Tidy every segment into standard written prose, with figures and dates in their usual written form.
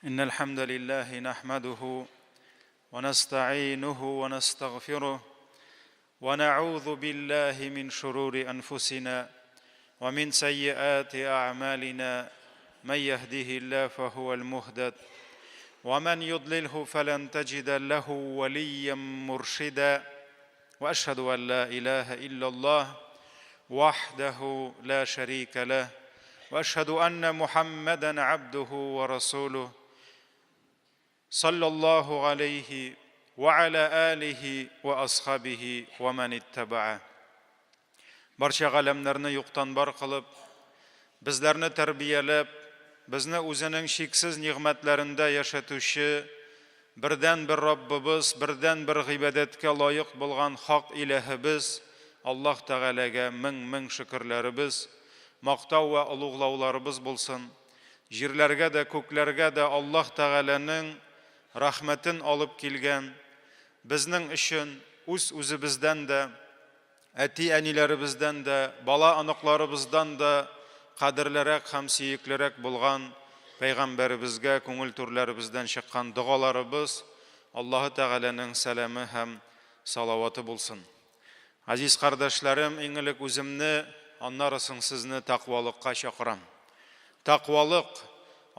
إن الحمد لله نحمده ونستعينه ونستغفره ونعوذ بالله من شرور أنفسنا ومن سيئات أعمالنا من يهده الله فهو المهتد ومن يضلله فلن تجد له وليا مرشدا وأشهد أن لا إله إلا الله وحده لا شريك له وأشهد أن محمدًا عبده ورسوله صلى الله عليه وعلى آله وأصحابه ومن اتبعه. Barcha g'alamlarni yo'qdan bor qilib, bizlarni tarbiyalab, bizni o'zining cheksiz ne'matlarida yashatuvchi birdan bir Robbimiz, birdan bir ibodatga loyiq bo'lgan haq ilahimiz Alloh taolaga ming shukrlarimiz, maqtov va ulug'lovlarimiz bo'lsin. Yerlarga da, ko'klarga da Alloh taolaning rahmatin olib kelgan, bizning uchun o'zimizdan da, ati-anilarimizdan da, bola anoqlarimizdan da qadrliroq ham suyukliroq bo'lgan payg'ambarimizga ko'ngil turlarimizdan chiqqan duolarimiz Alloh taolaning salami ham salavati bo'lsin. Aziz qardoshlarım, eng ilk o'zimni, ondan sizni taqvolikqa chaqiram. Taqvolik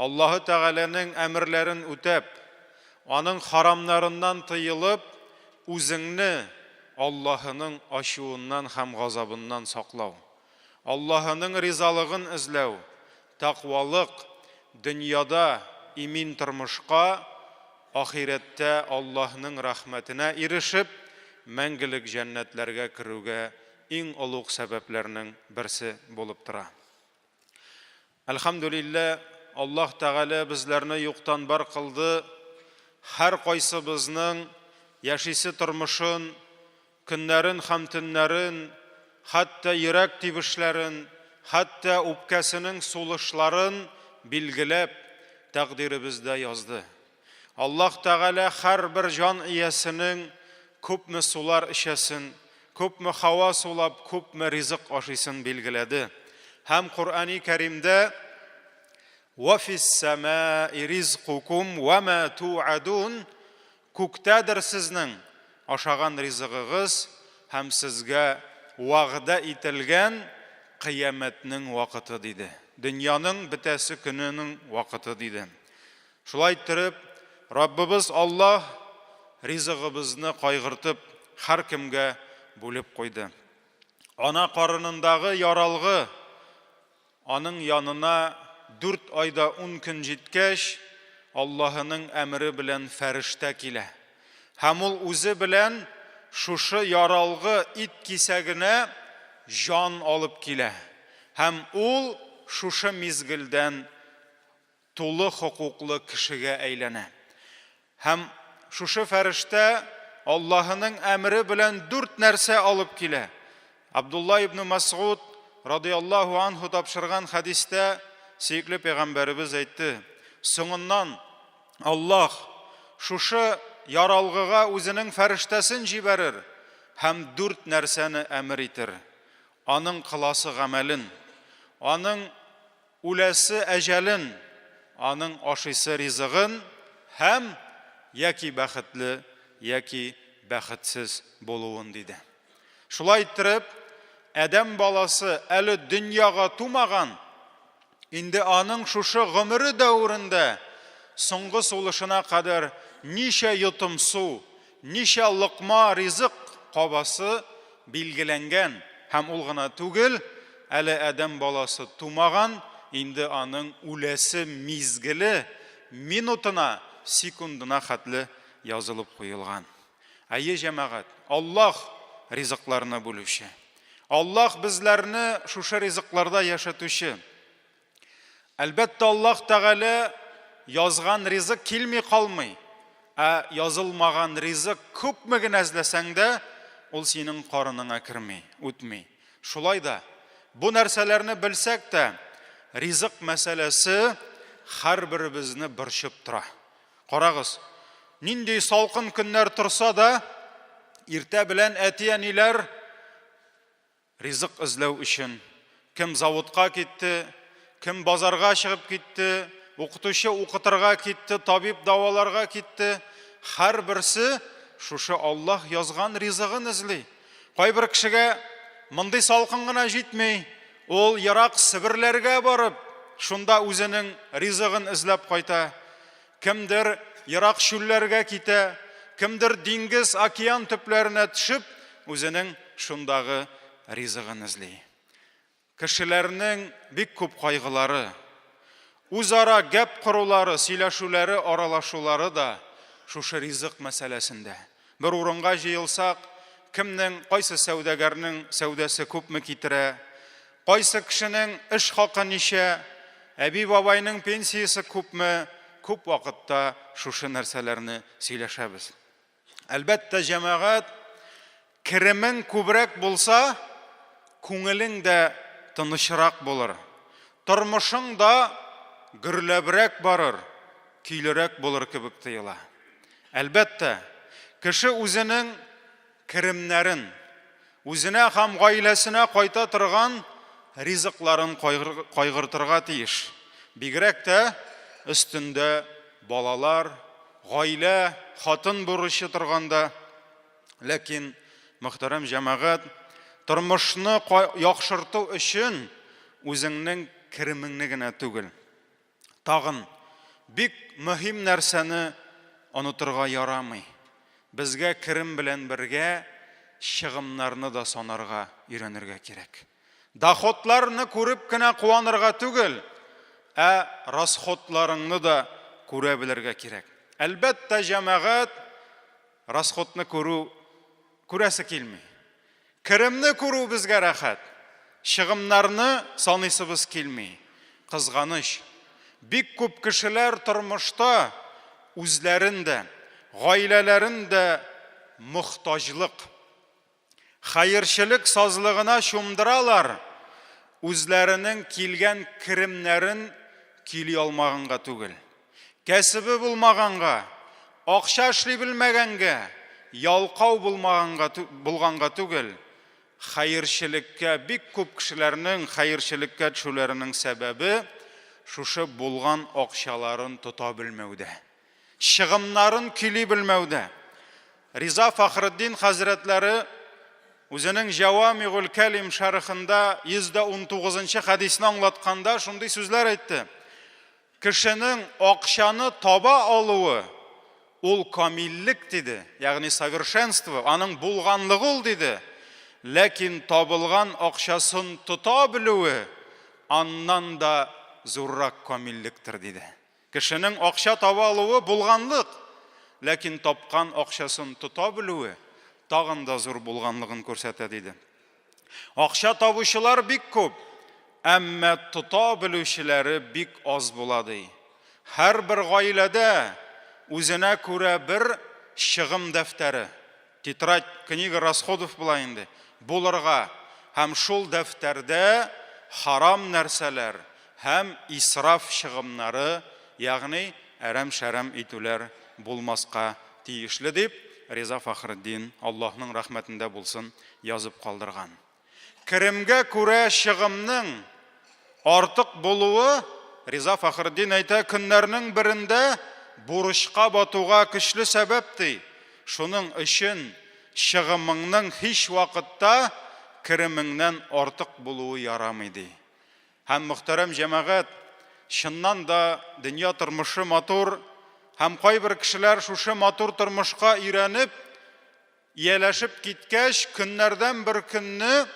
Alloh taolaning amrlarini o'tab, onun haramlarından tıyılıp, o'zingni Allah'ının aşuğundan ham g'azabından saqlav. Allah'ının rizalığın izlav. Taqvolik dünyada imin turmushqa, ahirette Allah'ның rahmetine erişip, мәңгілік жәннәтләргә кіругә иң улуг сәбәпләрнең берсе булып тора. Әлхамдулилlah, Аллаһ Тәгалә безләрне юктан бар кылды. Һәр кайсыбызның яшисе тормышын, көннәрен һәм төннәрен, хәтта йөрәк тибешләрен, хәтта үпкәсенең сулышларын билгеләп, тәкъдиребездә язды. Аллаһ Тәгалә һәр бер җан иясенең күпме сулар ишәсен, күпме һава сулап, күпме ризык ашыйсын билгеләде. Һәм Кур'ани Кәримдә وَفِي السَّمَاءِ رِزْقُكُمْ وَمَا تُوعَدُونَ күктәдер сезнең ашаган ризыгыгыз һәм сезгә вәгъдә ителгән кыямәтнең вакыты диде. Дөньяның бетәсе көненең вакыты диде. Шулай итеп, Раббыбыз Аллаһ ризыгыбызны кайгыртып, һәр кемгә бүлеп куйды. Ана карынындагы яралгы аның янына 4 айда 10 көн җиткәч, Аллаһының әмре белән фәрештә килә. Һәм ул үзе белән шушы яралгы ит кисәгенә җан алып килә. Һәм ул шушы мизгелдән тулы хукуклы кешегә әйләнә. Һәм шушы фәрештә Аллаһының әмре белән 4 нәрсә алып килә. Абдулла ибн Мас'уд радиллаһу анһу тапшырган хадистә сөйкле пәйгамбәребез әйтте: соңыннан Аллаһ шушы яралгыга үзенең фәрештәсен җибәрер һәм 4 нәрсәне әмер итер. Аның кыласы гамәлен, аның үләсе әҗәлен, аның ашыйсы ризыгын һәм яки бәхетле, яки бәхетсез булуын диде. Шулай итеп, Адәм баласы әле дөньяга тумаган, инде аның шушы гомере дәврендә соңгы сулышына кадәр ничә йотым су, ничә лыкма ризык кабасы билгеләнгән һәм ул гына түгел, әле Адәм баласы тумаган, инде аның үләсе мизгеле минутына, секундына хәтле язылып куелган. Әйе җәмәгать, Аллаһ ризыкларны бүлүче. Аллаһ безләрне шушы ризыкларда яшатучы. Әлбәттә, Аллаһ Тәгалә язган ризык килми калмый. Язылмаган ризык күпме генә эзләсәң дә, ул синең карыныңа керми, үтми. Шулай да, бу нәрсәләрне белсәк тә, ризык мәсьәләсе һәр беребезне борчып тора. Карагыз, нинди салкын көннәр торса да, иртә белән әти-әниләр ризык эзләү өчен кем заводка китте, кем базарга чыгып китте, укытучы укытырга китте, табиб даваларга китте. Һәр берсе шушы Аллаһ язган ризыгын эзли. Кайбер кешегә мондый салкын гына җитми, ул ярак Сибирләргә барып, шунда үзенең ризыгын эзләп кайта. Кемдер ярак чүлләргә китә, кемдер диңгез, океан төпләренә төшеп, үзенең шундагы ризыгын эзли. Кешеләрнең бик күп кайгылары, үзара гәп корулары, сөйләшүләре, аралашулары да шушы ризык мәсьәләсендә. Бер урынга җыелсак, кемнең, кайсы сәүдәгәрнең сәүдәсе күпме китерә, кайсы кешенең эш хакы ничә, әби бабайның пенсиясе күпме, күп вакытта шушы нәрсәләрне сөйләшәбез. Әлбәттә, җәмәгать, керемең күбрәк булса, күңелең дә тынычрак булыр. Тормышың да гөрләбрәк барыр, көйлерәк булыр кебек тоела. Әлбәттә, кеше үзенең керемнәрен, үзенә һәм гаиләсенә кайта торган ризыкларын кайгыртырга тиеш. Бигрәк тә өстендә балалар, гаилә, хатын бурычы торганда. Ләкин, мөхтәрәм җәмәгать, тормышны яхшырту өчен үзеңнең керемеңне генә түгел, тагын бик мөһим нәрсәне онытырга ярамый. Безгә керем белән бергә чыгымнарны да санарга өйрәнергә кирәк. Доходларны күреп кенә куанырга түгел, расходларыңны да күрә белергә кирәк. Әлбәттә, җәмәгать, расходны күрәсе килми. Керемне күрү безгә рәхәт, чыгымнарны саныйсыбыз килми. Кызганыч, бик күп кешеләр тормышта үзләрен дә, гаиләләрен дә мохтаҗлык, хәерчелек сазлыгына чумдыралар, үзләренең килгән керемнәрен кили алмаганга түгел. Кәсебе булмаганга, акча эшли белмәгәнгә, ялкау булганга түгел, хәерчелеккә, бик күп кешеләрнең хәерчелеккә төшүләренең сәбәбе шушы булган акчаларын тота белмәүдә, чыгымнарын кили белмәүдә. Риза Фахриддин хәзрәтләре үзенең Җавамигул Кәлим шәрехендә 119-нчы хәдисне аңлатканда шундый сүзләр әйтте. Кешенең акчаны таба алуы ул камиллек диде, ягъни совершенство, аның булганлыгы ул диде. Ләкин табылган акчасын тота белүе аннан да зуррак камиллектер диде. Кешенең акча таба алуы булганлык, ләкин тапкан акчасын тота белүе тагын да зур булганлыгын күрсәтә диде. Акча табучылар бик күп, әмма тота белүчеләре бик аз була ди. Һәр бер гаиләдә үзенә күрә бер чыгым дәфтәре, тетрадь, книга расходов була инде, булырга, һәм шул дәфтәрдә харам нәрсәләр һәм исраф чыгымнары, ягъни әрәм-шәрәм итүләр булмаска тиешле дип Риза Фахриддин, Аллаһның рәхмәтендә булсын, язып калдырган. Керемгә күрә чыгымның артык булуы, Риза Фахриддин әйтә, көннәрнең берендә бурычка батуга көчле сәбәп ди. Шуның өчен чыгымыңның һич вакытта керемеңнән артык булуы ярамый ди. Һәм мөхтәрәм җәмәгать, чыннан да дөнья тормышы матур, һәм кайбер кешеләр шушы матур тормышка өйрәнеп, ияләшеп киткәч, көннәрдән бер көнне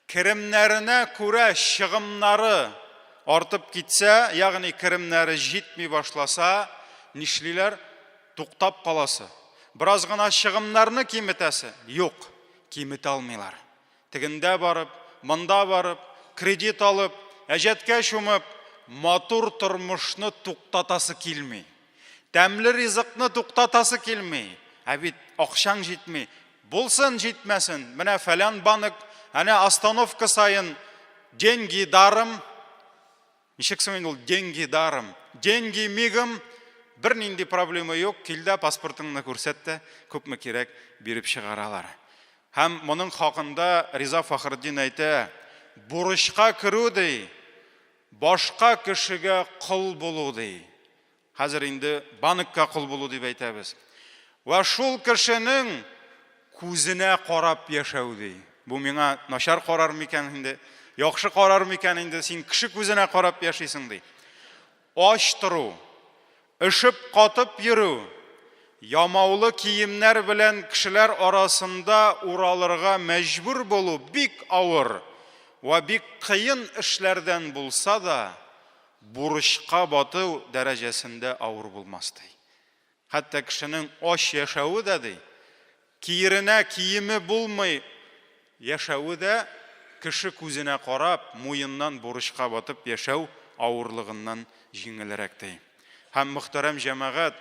керемнәренә күрә чыгымнары артып китсә, ягъни керемнәре җитми башласа, нишлиләр? Туктап каласы. Бераз гына чыгымнарны киметәсе? Юк, кимет алмыйлар. Тегендә барып, монда барып, кредит алып, әҗәткә чумып, матур тормышны туктатасы килми. Тәмле ризыкны туктатасы килми. Бит акчаң җитми. Булсын, җитмәсен. Менә фәлән банк, әнә остановка сайын деньги дарым. Ничек соң ул деньги дарым? Деньги мигым, бер нинди проблема юк. Килдә паспортыңны күрсәтте, күпме кирәк биреп чыгаралар. Һәм моның хакында Риза Фахриддин әйтә, бурычка керү ди, башка кешегә кул булу ди. Хәзер инде банкка кул булу дип әйтәбез. Ва шул кешенең күзенә карап яшәү ди. Бу миңа начар карар микән инде? Яхшы карар микән инде? Син кеше күзенә карап яшисең ди. Ач тору, ишеп катып йөрү, ямаулы киемнәр белән кешеләр арасында уралырга мәҗбүр булу бик авыр ва бик кыен эшләрдән булса да, бурычка бату дәрәҗәсендә авыр булмас ди. Хәтта кешенең ач яшәүе дә ди, киеренә киеме булмый яшәүе дә кеше күзенә карап, муеннан бурычка батып яшәү авырлыгыннан җиңелрәк ди. Һәм мөхтәрәм җәмәгать,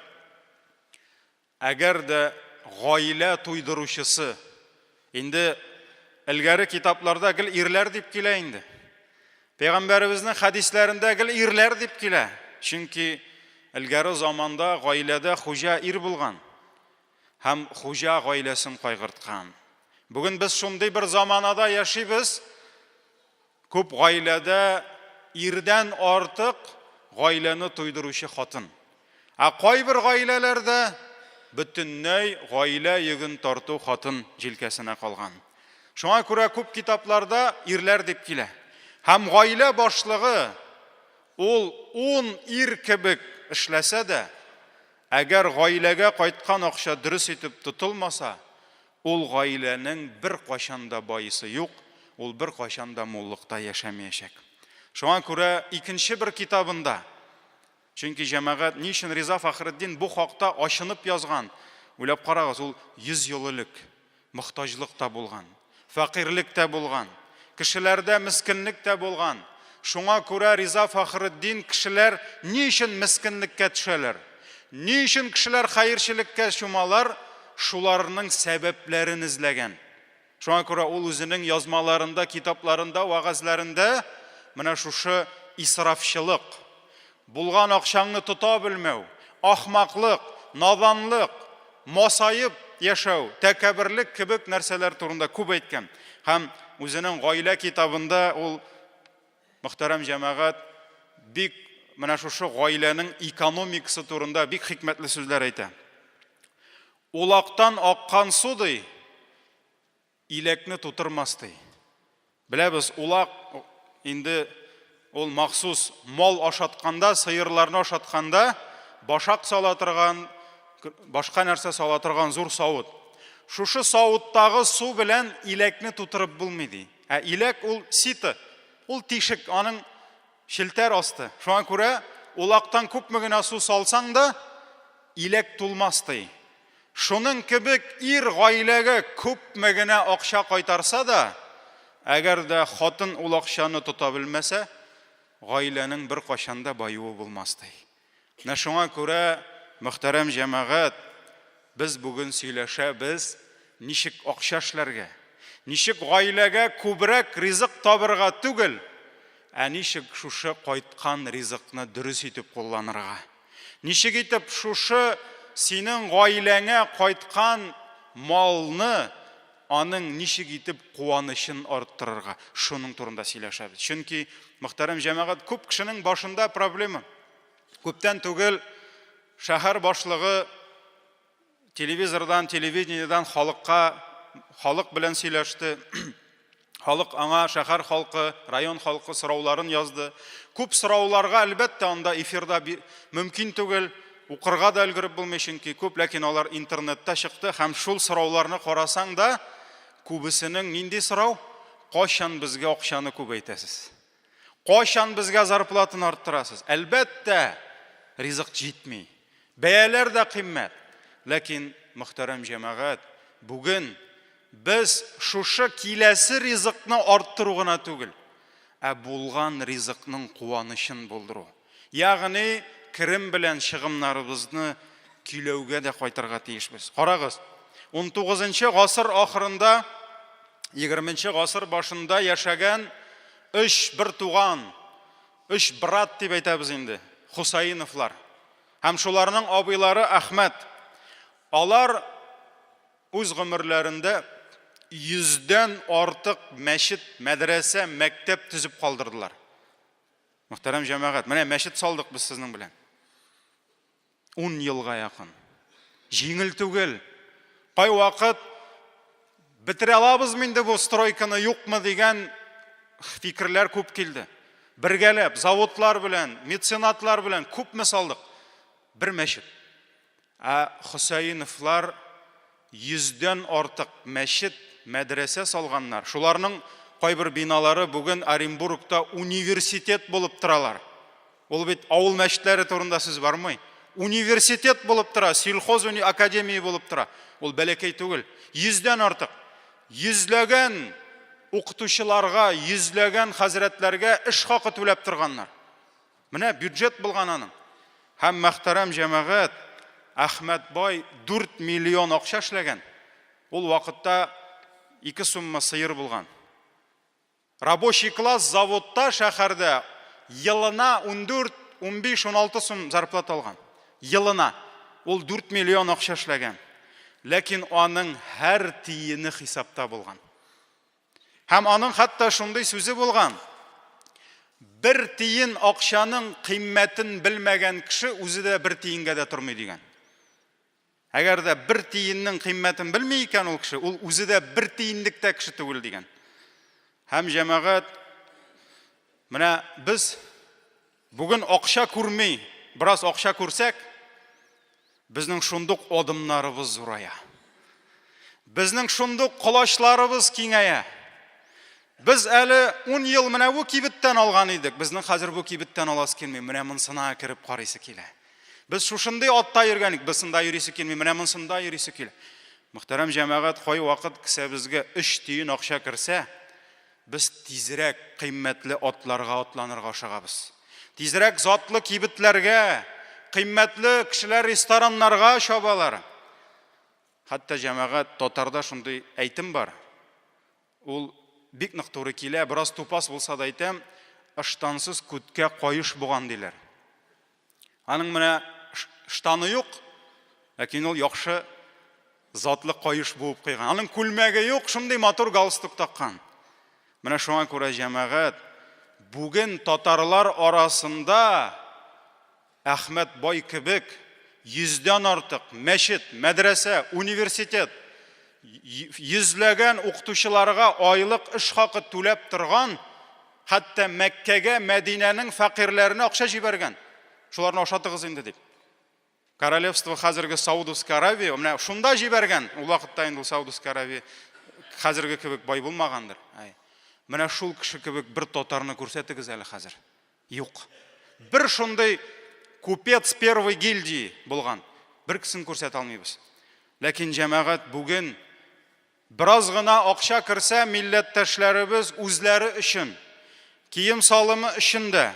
әгәр дә гаилә туйдыручысы, инде элгәре китапларда гел ирләр дип килә инде. Пәйгамбәребезнең хәдисләрендә гел ирләр дип килә. Чөнки элгәре заманда гаиләдә хуҗа ир булган. Һәм хуҗа гаиләсен кайгырткан. Бүген без шундый бер заманада яшибез. Күп гаиләдә ирдән артык гаиләне туйдыручы хатын. Кайбер гаиләләрдә бөтенләй гаилә йөген тарту хатын җилкәсенә калган. Шуңа күрә күп китапларда ирләр дип килә. Һәм гаилә башлыгы ул 10 ир кебек эшләсә дә, әгәр гаиләгә кайткан акча дөрес итеп тотылмаса, ул гаиләнең бер кашанда байысы юк, ул бер кашанда муллыкта яшәмәячәк. Шуңа күрә икенче бер китабында, чөнки җәмәгать нишен Риза Фахретдин бу хакта ачынып язган. Уйлап карагыз, ул 100 ел элек мохтаҗлык та булган, факирлек тә булган, кешеләрдә мискинлек тә булган. Шуңа күрә Риза Фахретдин кешеләр нишен мискинлеккә төшәләр, нишен кешеләр хәерчелеккә чумалар, шуларның сәбәпләрен эзләгән. Шуңа күрә ул үзенең язмаларында, китапларында, вагазларында менә шушы исрафчылык, булган акчаңны тота белмәү, ахмаклык, наданлык, масайып яшәү, тәкәбберлек кебек нәрсәләр турында күп әйткән. Һәм үзенең гаилә китабында ул, мөхтәрәм җәмәгать, бик менә шушы гаиләнең экономикасы турында бик хикмәтле сүзләр әйтә. Улактан аккан су ди, илекне тутырмас ди. Беләбез, улак инде ул махсус мал ашатканда, сыерларны ашатканда башак сала торган, башка нәрсә сала торган зур савыт. Шушы савыттагы су белән илекне тутырып булмый ди. Илек ул ситы, ул тишек, аның шелтәр асты. Шуңа күрә улактан күпме генә су салсаң да илек тулмас ди. Шуның кебек ир гаиләгә күпме генә акча кайтарса да, әгәр дә хатын ул акчаны тота белмәсә, гаиләнең бер кашанда баюы булмас ди. Шуңа күрә, мөхтәрәм җәмәгать, без бүген сөйләшәбез ничек акча эшләргә, ничек гаиләгә күбрәк ризык табырга түгел, ничек шушы кайткан ризыкны дөрес итеп кулланырга. Ничек итеп шушы синең гаиләңә кайткан малны аның ничек итеп куанычын арттырырга, шуның турында сөйләшәбез. Чөнки, мөхтәрәм җәмәгать, күп кешенең башында проблема. Күптән түгел шәһәр башлыгы телевизордан, телевидениедан халык белән сөйләште. Халык аңа шәһәр халкы, район халкы сорауларын язды. Күп сорауларга әлбәттә анда эфирда мөмкин түгел, укырга да өлгереп булмый, чөнки күп, ләкин алар интернетта чыкты. Һәм шул сорауларны карасаң да, күбесенең нинди сорау? Кайчан безгә акчаны күбәйтәсез? Кайчан безгә зарплатаны арттырасыз? Әлбәттә, ризык җитми. Бәяләр дә кыйммәт. Ләкин, мөхтәрәм җәмәгать, бүген без шушы киләсе ризыкны арттыру гына түгел, булган ризыкның куанычын булдыру. Ягъни, кирим белән чыгымнарыбызны көйләүгә дә кайтырга тиешбез. Карагыз, 19-нчы гасыр ахырында, 20-нчы гасыр башында яшәгән 3 бер туган, 3 брат дип әйтәбез инде, Хусайновлар. Һәм шуларның абыйлары Әхмәт. Алар үз гомерләрендә 100дән артык мәчет, мәдрәсә, мәктәп төзеп калдырдылар. Muhtaram җәмәгать, менә мәчет салдык без сезнең белән. 10 елга якын. Җиңел түгел. Кай вакыт бетерә алабыз инде бу стройканы юкмы дигән фикерләр күп килде. Бергәләп заводлар белән, меценатлар белән күпме салдык. Бер мәчет. Хөсәйновлар 100дән артык мәчет, мәдрәсә салганнар. Шуларның кайбер биналары бүген Оренбургта университет булып торалар. Ул бит авыл мәчетләре турында сүз бармый. Университет булып тора, сельхоз академия булып тора. Ул бәләкәй түгел. 100дән артык. Йөзләгән укытучыларга, йөзләгән хәзрәтләргә эш хакы түләп торганнар. Менә бюджет булган аның. Һәм мөхтәрәм җәмәгать, Әхмәт бай 4 миллион акча эшләгән. Ул вакытта 2 сумма сыер булган. Рабочий класс заводта шәһәрдә елына 14, 15, 16 сум зарплата алган. Елына. Ул 4 миллион акча эшләгән. Ләкин аның һәр тиене хисапта булган. Һәм аның хәтта шундый сүзе булган. Бер тиен акчаның кыйммәтен белмәгән кеше үзе дә бер тиенгә дә тормый дигән. Әгәр дә бер тиеннең кыйммәтен белми икән ул кеше, ул үзе дә бер тиенлек тә кеше түгел дигән. Һәм җәмәгать, менә без бүген акча күрми, бераз акча күрсәк, безнең шундук адымнарыбыз зурая. Безнең шундук колачларыбыз киңәя. Без әле 10 ел менә бу кибеттән алган идек. Безнең хәзер бу кибеттән аласы килми, менә монсына кирип карыйсы килә. Без шушындый атта йөргәник, без сында йөрисе килми, менә монсында йөрисе килә. Мөхтәрәм җәмәгать, кай вакыт кесәбезгә 3 тиен акча керсә, без тизрәк кыйммәтле атларга атланырга ашыгабыз. Тизрәк затлы кибетләргә, кыйммәтле кешеләр рестораннарга чабалар. Хәтта җәмәгать, татарда шундый әйтем бар. Ул бик нык туры килә, бераз тупас булса да әйтәм, ыштансыз күткә кайыш булган диләр. Аның менә штаны юк, ләкин ул яхшы затлы кайыш булып куйган. Аның күлмәге юк, шундый матур галстук таккан. Менә шуңа күрә җәмәгать, бүген татарлар арасында Әхмәт бай кебек 100дән артык мәчет, мәдрәсә, университет, йөзләгән укытучыларга айлык эш хакы түләп торган, хәтта Мәккәгә, Мәдинәнең фәкыйрьләренә акча җибәргән. Шуларны ашатыгыз инде дип. Королевство хәзерге Саудовская Аравия, менә шунда җибәргән. Ул вакытта инде Саудовская Аравия хәзерге кебек бай булмагандыр. Менә шул кеше кебек бер татарны күрсәтегез әле хәзер. Юк. Бер шундый купец первой гильдии булган. Бер кешесен күрсәтә алмыйбыз. Ләкин җәмәгать бүген бераз гына акча керсә, милләттәшләребез үзләре өчен, кием салымы өчен дә,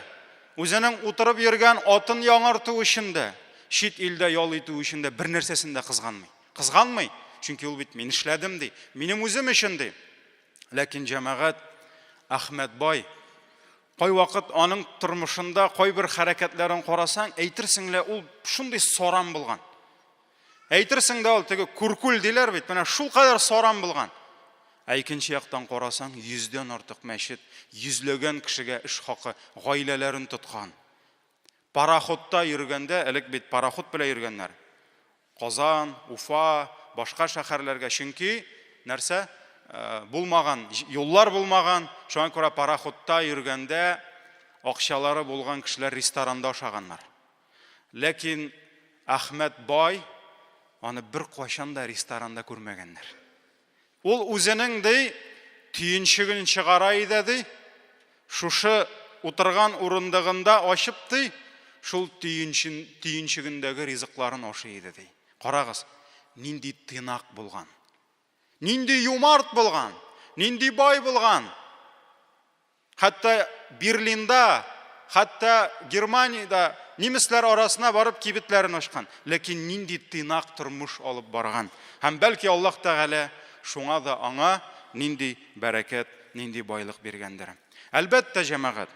үзенең утырып йөргән атын яңарту өчен дә, чит илдә ял итү өчен дә бер нәрсәсен дә кызганмый. Кызганмый, чөнки ул бит мин эшләдем ди, минем үзем өчен ди. Ләкин җәмәгать, Әхмәт бай, кай вакыт аның тормышында кайбер хәрәкәтләрен карасаң, әйтерсең лә ул шундый саран булган. Әйтерсең дә ул теге күркүл диләр бит, менә шул кадәр саран булган. Икенче яктан карасаң, 100дән артык мәчет, йөзләгән кешегә эш хакы, гаиләләрен тоткан. Пароходта йөргәндә, элек бит пароход белән йөргәннәр. Казан, Уфа, башка шәһәрләргә, чөнки нәрсә? Булмаган, юллар булмаган, шуңа күрә пароходта йөргәндә акчалары булган кешеләр ресторанда ашаганнар. Ләкин Әхмәт бай аны бер кайчан да ресторанда күрмәгәннәр. Ул үзенең ди төенчеген чыгара иде ди, шушы утырган урындыгында ачып ди, шул төенчегендәге ризыкларын ашый иде ди. Карагыз, нинди тыйнак булган. Нинди юмарт булган, нинди бай булган. Хәтта Берлинда, хәтта Германиядә немецлар арасына барып кибетләрен ачкан, ләкин нинди тыйнак тормыш алып барган. Һәм бәлки Аллаһ Тәгалә шуңа да аңа нинди бәрәкәт, нинди байлык биргәндер. Әлбәттә җәмәгать.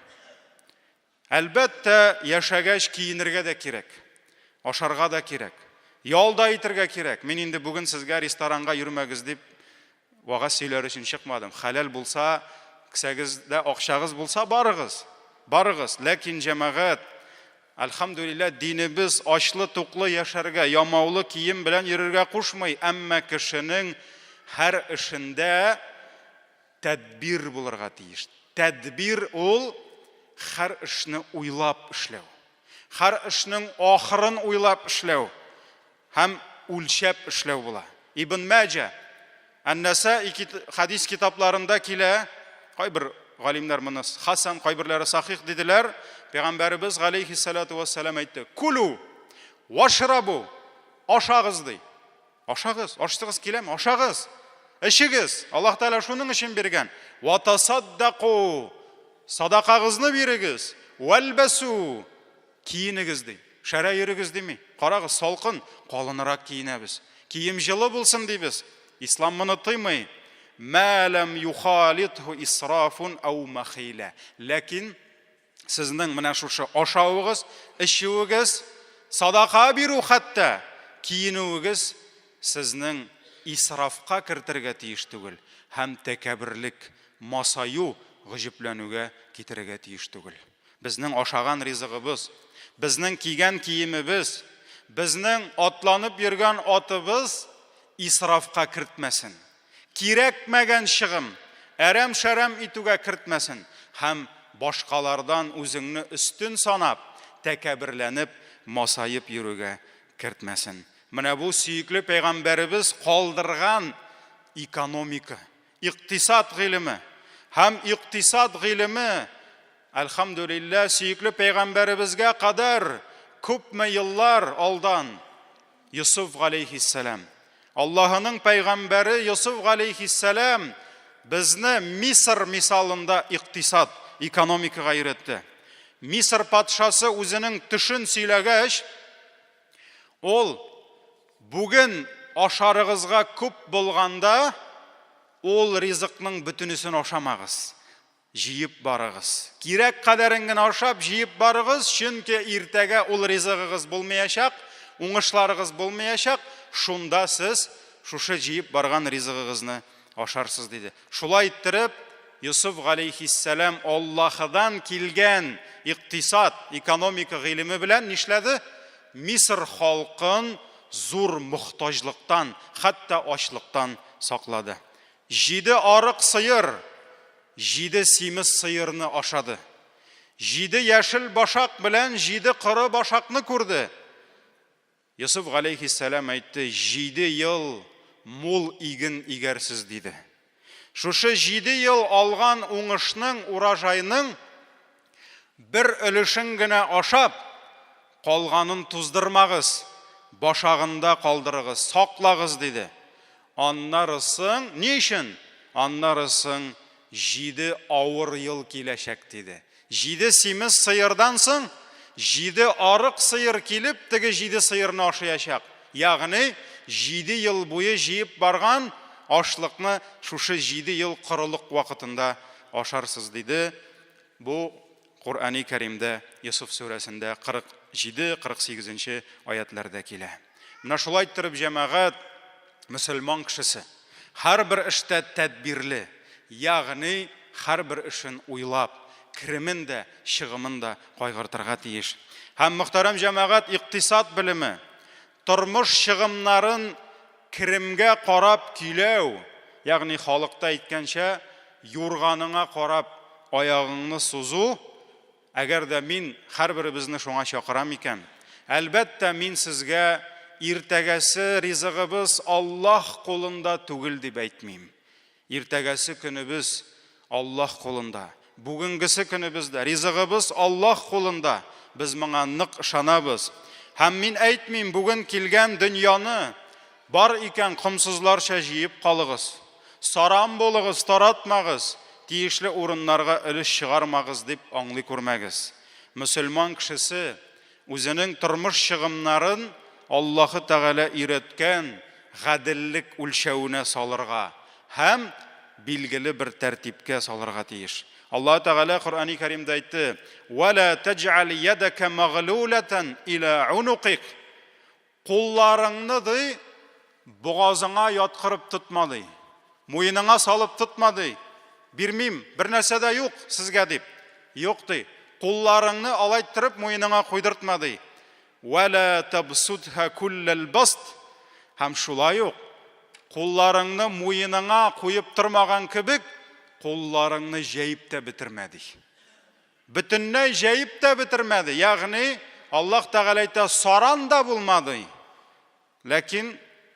Әлбәттә яшәгәч киенергә дә кирәк. Ашарга да кирәк. Ялда итәргә кирәк. Мин инде бүген сезгә ресторанга йөрмәгез дип вагаз сөйләр өчен чыкмадым. Хәләл булса, кесәгездә акчагыз булса барыгыз. барыгыз. Ләкин җәмәгать, әлхамдулилlah, динебез ачлы туклы яшәргә, ямаулы кием белән йөрергә кушмый, әмма кешенең һәр эшендә тәдбир булырга тиеш. Тәдбир ул һәр эшне уйлап эшләү. Һәр эшнең ахырын уйлап эшләү һәм үлчәп эшләү була. Ибн Маҗа Ан-Насаи хадис китапларында килә, кайбер галимнәр моны хасан, кайберләре сахих диделәр. Пәйгамбәрбез галейһиссалату вассалам әйтте: "Кулу вашрабу", ашагыз ди. Ашагыз, ашсыгыз киләме? Ашагыз. Эшегез. Аллаһ Тәгалә шуның өчен биргән. "Ва тасаддaqu", садакагызны бирегез. "Валбасу", киенегез ди. Шәрә йөрегез дими. Карагыз, салкын, калынрак киенәбез. Кием җылы булсын дибез. Ислам моны тыймый. "Мәлам юхалитху исрафун ау махила". Ләкин сезнең менә шушы ашавыгыз, эчүегез, садака бирү, хәтта киенүегез сезнең исрафка кертергә тиеш түгел, һәм тәкәбберлек, масаю, гыҗипләнүгә китерергә тиеш түгел. Безнең ашаган ризыгыбыз, безнең кигән киемебез, безнең атланып йөргән атыбыз исрафка кертмәсен. Кирәкмәгән чыгым, әрәм-шәрәм итүгә кертмәсен, һәм башкалардан үзеңне өстен санап, тәкәбберләнеп, масайып йөрүгә кертмәсен. Менә бу сөйкле пәйгамбәрбез калдырган экономика, иктисад гыйлеме һәм иктисад гыйлеме, әлхамдулилlah, сөйкле пәйгамбәрбезгә кадәр күпме еллар алдан Юсуф галейһиссалам, Аллаһының пәйгамбәре Юсуф галейһиссалам безне Мисыр мисалында иктисад, экономикага өйрәтте. Мисыр патшасы үзенең төшен сөйләгәч, ул бүген ашарыгызга күп булганда, ул ризыкның бөтенесен ашамагыз. Җыеп барыгыз. Кирәк кадәрен генә ашап җыеп барыгыз, чөнки иртәгә ул ризыгыгыз булмаячак, уңышларыгыз булмаячак, шунда сез шушы җыеп барган ризыгыгызны ашарсыз диде. Шулай иттереп, Юсуф галейһиссалам Аллаһыдан килгән иктисад, экономика гыйлеме белән нишләде? Мисыр халкын зур мохтаҗлыктан, хәтта ачлыктан саклады. 7 арык сыер, 7 симез сыерны ашады. 7 яшел башак белән 7 кыры башакны күрде. Юсуф галейһиссалам әйтте: 7 ел мул иген игәрсез диде. Шушы 7 ел алган уңышның, уражайның бер өлешен генә ашап, калганын туздырмагыз, башагында калдырыгыз, саклагыз диде. Аннарысын, ни өчен? Аннарысын 7 авыр ел киләчәк диде. 7 симез сыердан соң 7 арык сыер килеп, теге 7 сыерны ашаячак. Ягъни 7 ел буе җыеп барган ашлыкны шушы 7 ел кырылык вакытында ашарсыз диде. Бу Кур'ани Кәримдә, Юсуф сүрәсендә 47-48 аятларда килә. Менә шулай иттереп, җәмәгать, мөселман кешесе һәрбер эштә тәдбирле, ягъни һәрбер эшен уйлап, киремен дә, чыгымын да кайгыртырга тиеш. Һәм мөхтәрәм җәмәгать, иктисад белеме, тормыш чыгымнарын киремгә карап көйләү, ягъни халыкта әйткәнчә, юрганыңа карап аягыңны сузу. Әгәр дә мин һәрберебезне шуңа чакырам икән, әлбәттә мин сезгә иртәгәсе ризыгыбыз Аллаһ кулында түгел дип әйтмим. Иртәгәсе көнебез Аллаһ кулында. Бүгенгесе көнебездә ризыгыбыз Аллаһ кулында. Без моңа нык ышанабыз. Һәм мин әйтмим, бүген килгән дөньяны бар икән кымсызларча җыеп калыгыз. Сарам булыгыз, таратмагыз. Тиешле урыннарга өлеш чыгармагыз дип аңлый күрмәгез. Мөселман кешесе үзенең тормыш чыгымнарын Аллаһы Тәгалә өйрәткән гаделлек үлчәүенә салырга һәм билгеле бер тәртипкә салырга тиеш. Аллаһ Тәгалә Кур'ани Кәримдә әйтте: "Ва ла таҗ'ал ядака магълулатан ила унуқик". Кулларыңны ди бугазыңа яткырып тотма ди. Муеныңа салып тотма ди. Бирмим, бер нәрсә дә юк сезгә дип. Юк ди. Кулларыңны алайттырып муеныңа куйдыртма ди. Вала табсутха куллал баст. Һәм шулай ук кулларыңны муеныңа куеп тормаган кебек, кулларыңны җәеп тә бетермә ди. Бөтенләй җәеп тә бетермәде. Ягъни Аллаһ Тәгалә әйтә, саран да булмады. Ләкин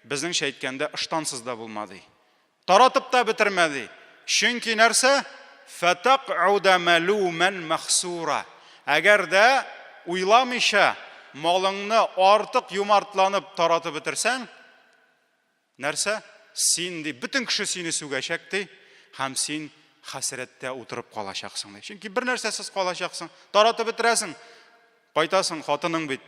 безнеңчә әйткәндә ыштансыз да булмады. Таратып та бетермәде. Чөнки нәрсә? Фатaq'уда малуман махсура. Әгәр дә уйламыйча малыңны артык юмартланып таратып бетерсәң, нәрсә? Син ди, бөтен кеше сине сүгәчәк ди, һәм син хәсрәттә утырып калачаксың ди. Чөнки бер нәрсәсез калачаксың. Таратып бетерәсең, кайтасың, хатының бит.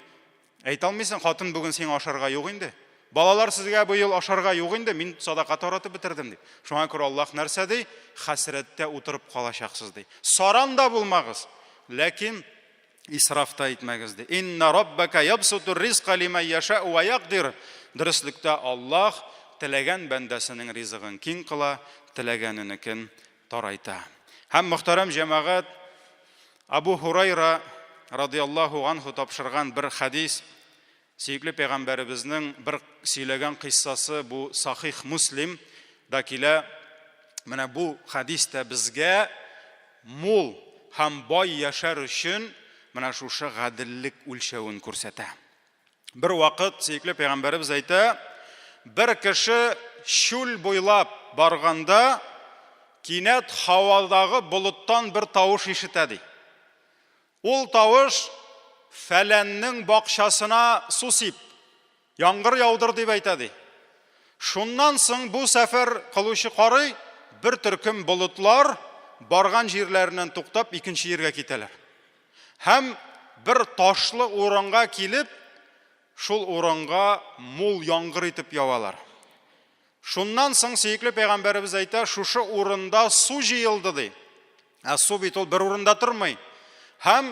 Әйтә алмыйсың, хатын бүген сиңа ашарга юк инде. Балалар сезгә бу ел ашарга юк инде, мин садака таратып бетердем ди. Шуңа күрә Аллаһ нәрсә ди? Хәсрәттә утырып калачаксыз ди. Саран да булмагыз, ләкин исрафта итмәгез ди. Инна раббака ябсутур ризqa лиман яшау ва якдир. Дөреслекдә Аллаһ теләгән бәндәсенең ризыгын киң кыла, теләгәненекен тарайта. Һәм мөхтәрәм җәмәгать, Абу Хурайра радиллаһу анху тапшырган бер хадис, сөйкле пәйгамбәребезнең бер сөйләгән кыйссасы, бу Сахих Муслим да килә. Менә бу хадистә безгә мул һәм бай яшәр өчен менә шушы гаделлек үлчәвен күрсәтә. Бер вакыт сөйкле пәйгамбәребез әйтә, бер кеше шул буйлап барганда кинәт һавадагы болыттан бер тавыш ишетә ди. Ул тавыш фәләннең бакчасына су сип, яңгыр яудыр дип әйтә ди. Шуннан соң бу сәфәр кылучы карый, бер төркем болытлар барган җирләреннән туктап икенче җиргә китәләр. Һәм бер ташлы урынга килеп, шул урынга мул яңгыр итеп явалар. Шуннан соң сөйкле пәйгамбәребез әйтә, шушы урында су җыелды ди. Су бит ул бер урында тормый. Һәм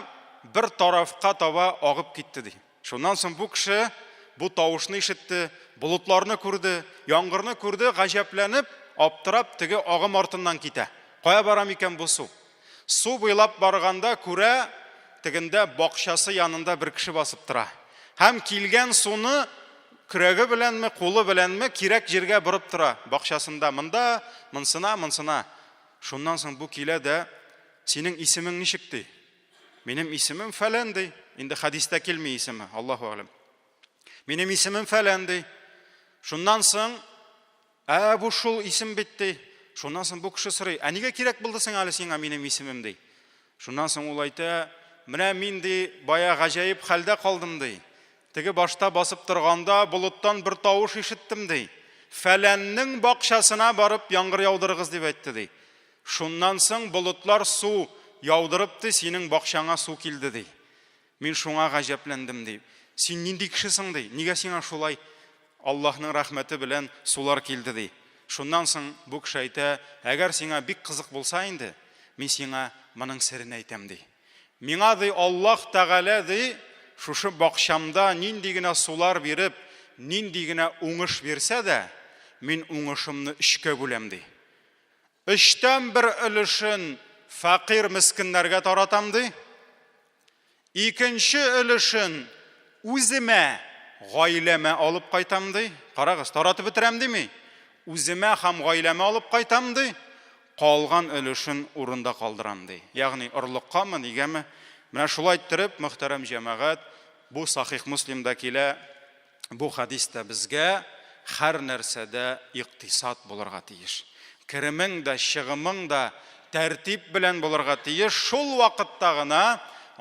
бер тарафка таба агып китте ди. Шуннан соң бу кеше бу тавышны ишетте, болытларны күрде, яңгырны күрде, гаҗәпләнеп, аптырап теге агым артыннан китә. Кая бара микән бу су? Су буйлап барганда күрә, тегендә бакчасы янында бер кеше басып тора. Һәм килгән суны күрәге беләнме, кулы беләнме кирәк җиргә борып тора. Бакчасында монда, монсына. Шуннан соң бу килә дә, синең исемең ничек ди? Минем исемем фәлән ди. Инде хадистә килми исеме, Аллаһу алем. Минем исемем фәлән ди. Шуннан соң, бу шул исем бит ди. Шуннан соң бу кеше сорый, нигә кирәк булды сиңа әле сиңа минем исемем ди. Шуннан соң ул әйтә, менә мин ди бая гаҗәеп хәлдә калдым ди. Теге башта басып торганда болыттан бер тавыш ишеттем ди. Фәләннең бакчасына барып яңгыр яудырыгыз дип әйтте ди. Шуннан соң болытлар су яудырып ди, синең бакчаңа су килде ди. Мин шуңа гаҗәпләндем ди. Син нинди кешесең ди? Нигә сиңа шулай Аллаһның рәхмәте белән сулар килде ди. Шуннан соң бу кеше әйтә, әгәр сиңа бик кызык булса инде, мин сиңа моның серен әйтәм ди. Миңа ди Аллаһ Тәгалә ди, шушы бакчамда нинди генә сулар биреп, нинди генә уңыш бирсә дә, мин уңышымны 3кә бүләм ди. 3тән бер өлешен фақир мискиннәргә таратам ди. Икенче өлешен үземә, гаиләмә алып кайтам ди. Карагыз, таратып бетерәм дими. Үземә һәм гаиләмә алып кайтам ди. Калган өлешен урында калдырам ди. Ягъни орлыккамы, нигәме? Менә шулай иттереп, мөхтәрәм җәмәгать, бу Сахих Муслимда килә, бу хадистә безгә һәр нәрсәдә иктисад булырга тиеш. Керемең дә, чыгымың да тәртип белән булырга тиеш. Шул вакытта гына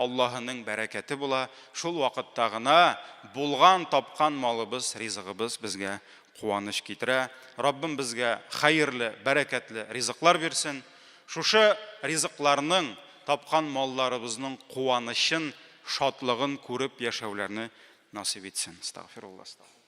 Аллаһның бәрәкәте була. Шул вакытта гына булган, тапкан малыбыз, ризыгыбыз безгә куаныч китерә. Раббим безгә хәерле, бәрәкәтле ризыклар бирсен. Шушы ризыкларның, тапкан малларыбызның куанычын, шатлыгын күреп яшәүләрне насыйп итсен. Астагфируллаһ.